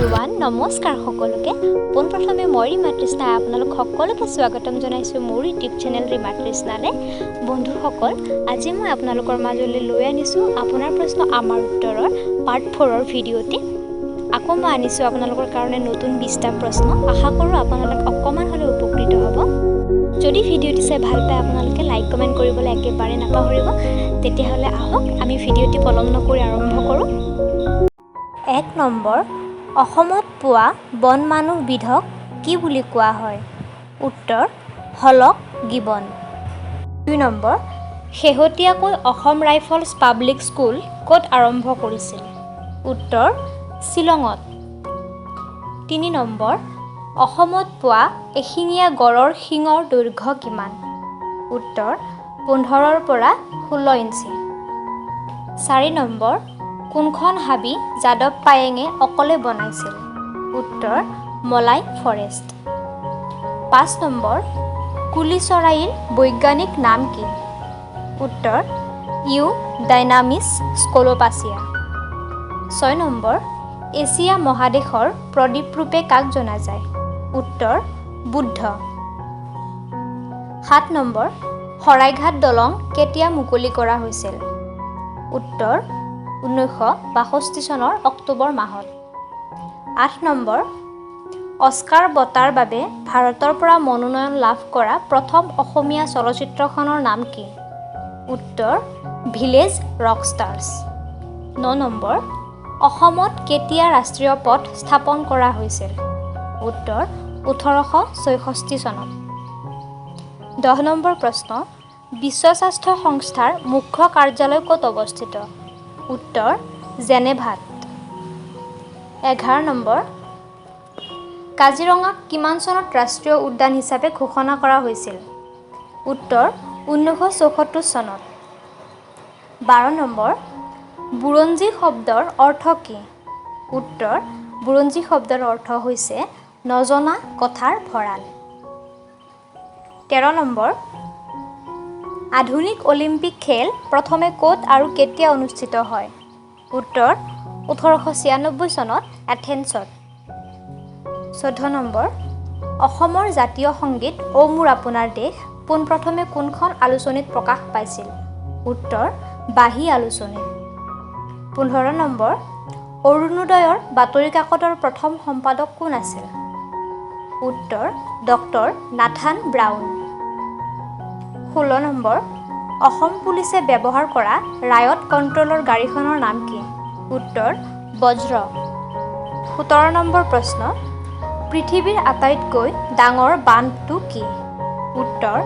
Everyone নমস্কাৰ সকলোকে পোনপ্ৰথমে মই ৰীমা তৃষ্ণাই আপোনালোক সকলোকে স্বাগতম জনাইছোঁ মোৰ ইউটিউব চেনেল ৰীমা তৃষ্ণালৈ। বন্ধুসকল, আজি মই আপোনালোকৰ মাজলৈ লৈ আনিছোঁ আপোনাৰ প্ৰশ্ন আমাৰ উত্তৰৰ পাৰ্ট 4ৰ ভিডিঅ'টি। আকৌ মই আনিছোঁ আপোনালোকৰ কাৰণে নতুন 20টা প্ৰশ্ন। আশা কৰোঁ আপোনালোক অকণমান হ'লেও উপকৃত হ'ব। যদি ভিডিঅ'টি চাই ভাল পায় আপোনালোকে লাইক কমেণ্ট কৰিবলৈ একেবাৰে নাপাহৰিব। তেতিয়াহ'লে আহক আমি ভিডিঅ'টি পলম নকৰি আৰম্ভ কৰোঁ। 1 নম্বৰ, অসমত পোৱা বন মানুহ বিধক কি বুলি কোৱা হয়? উত্তৰ হলক গিবন। 2 নম্বৰ, শেহতীয়াকৈ অসম ৰাইফলছ পাব্লিক স্কুল ক'ত আৰম্ভ কৰিছিল? উত্তৰ শ্বিলঙত। 3 নম্বৰ, অসমত পোৱা এশিঙীয়া গড়ৰ শিঙৰ দৈৰ্ঘ্য কিমান? উত্তৰ 15ৰ পৰা 16 ইঞ্চি। 4 নম্বৰ, কোনখন হাবি যাদৱ পায়েঙে অকলে বনাইছিল? উত্তৰ মলাই ফৰেষ্ট। 5 নম্বৰ, কুলি চৰাইৰ বৈজ্ঞানিক নাম কি? উত্তৰ ইউ ডাইনামিছ স্কলোপাচিয়া। 6 নম্বৰ, এছিয়া মহাদেশৰ প্ৰদীপ ৰূপে কাক জনা যায়? উত্তৰ বুদ্ধ। 7 নম্বৰ, শৰাইঘাট দলং কেতিয়া মুকলি কৰা হৈছিল? উত্তৰ 1962 চনৰ অক্টোবৰ মাহত। 8 নম্বৰ, অস্কাৰ বঁটাৰ বাবে ভাৰতৰ পৰা মনোনয়ন লাভ কৰা প্ৰথম অসমীয়া চলচ্চিত্ৰখনৰ নাম কি? উত্তৰ ভিলেজ ৰকষ্টাৰ্ছ। 9 নম্বৰ, অসমত কেতিয়া ৰাষ্ট্ৰীয় পথ স্থাপন কৰা হৈছিল? উত্তৰ 1864 চনত। 10 নম্বৰ প্ৰশ্ন, বিশ্ব স্বাস্থ্য সংস্থাৰ মুখ্য কাৰ্যালয় ক'ত অৱস্থিত? উত্তৰ জেনেভাত। 11 নম্বৰ, কাজিৰঙাক কিমান চনত ৰাষ্ট্ৰীয় উদ্যান হিচাপে ঘোষণা কৰা হৈছিল? উত্তৰ 1974 চনত। 12 নম্বৰ, বুৰঞ্জী শব্দৰ অৰ্থ কি? উত্তৰ বুৰঞ্জী শব্দৰ অৰ্থ হৈছে নজনা কথাৰ ভঁৰাল। 13 নম্বৰ, আধুনিক অলিম্পিক খেল প্ৰথমে ক'ত আৰু কেতিয়া অনুষ্ঠিত হয়? উত্তৰ 1896 চনত এথেন্সত। 14 নম্বৰ, অসমৰ জাতীয় সংগীত অ মোৰ আপোনাৰ দেশ পোনপ্ৰথমে কোনখন আলোচনীত প্ৰকাশ পাইছিল? উত্তৰ বাঁহী আলোচনীত। 15 নম্বৰ, অৰুণোদয়ৰ বাতৰি কাকতৰ প্ৰথম সম্পাদক কোন আছিল? উত্তৰ doctor Nathan brown. 16 number, Assam পুলিচে ব্যৱহাৰ কৰা ৰায়ট কণ্ট্ৰলৰ গাড়ীখনৰ নাম কি? উত্তৰ বজ্ৰ। 17 নম্বৰ প্ৰশ্ন, পৃথিৱীৰ আটাইতকৈ ডাঙৰ বান্ধটো কি? উত্তৰ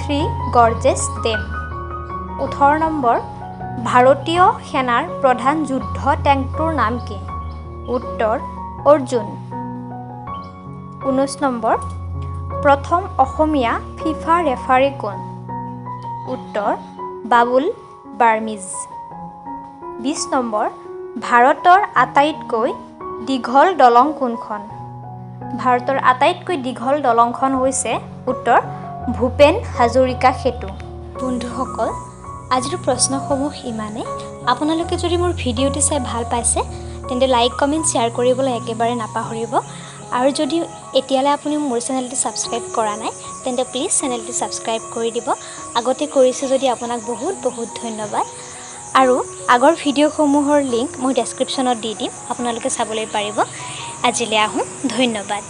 3 গৰ্জেছ ডেম। 18 নম্বৰ, ভাৰতীয় সেনাৰ প্ৰধান যুদ্ধ টেংকটোৰ নাম কি? উত্তৰ অৰ্জুন। 19 নম্বৰ, প্ৰথম অসমীয়া ফিফা ৰেফাৰী কোন? উত্তৰ বাবুল বাৰ্মিজ। 20 নম্বৰ, ভাৰতৰ আটাইতকৈ দীঘল দলং কোনখন? ভাৰতৰ আটাইতকৈ দীঘল দলংখন হৈছে উত্তৰ ভূপেন হাজৰিকা সেতু। বন্ধুসকল, আজিৰ প্ৰশ্নসমূহ ইমানেই। আপোনালোকে যদি মোৰ ভিডিঅ'টি চাই ভাল পাইছে তেন্তে লাইক কমেণ্ট শ্বেয়াৰ কৰিবলৈ একেবাৰে নাপাহৰিব। আৰু যদি এতিয়ালৈ আপুনি মোৰ চেনেলটি ছাবস্ক্ৰাইব কৰা নাই তেন্তে প্লিজ চেনেলটি ছাবস্ক্ৰাইব কৰি দিব। আগতে কৰিছে যদি আপোনাক বহুত বহুত ধন্যবাদ। আৰু আগৰ ভিডিঅ'সমূহৰ লিংক মই ডেছক্ৰিপশ্যনত দি দিম, আপোনালোকে চাবলৈ পাৰিব। আজিলৈ আহোঁ, ধন্যবাদ।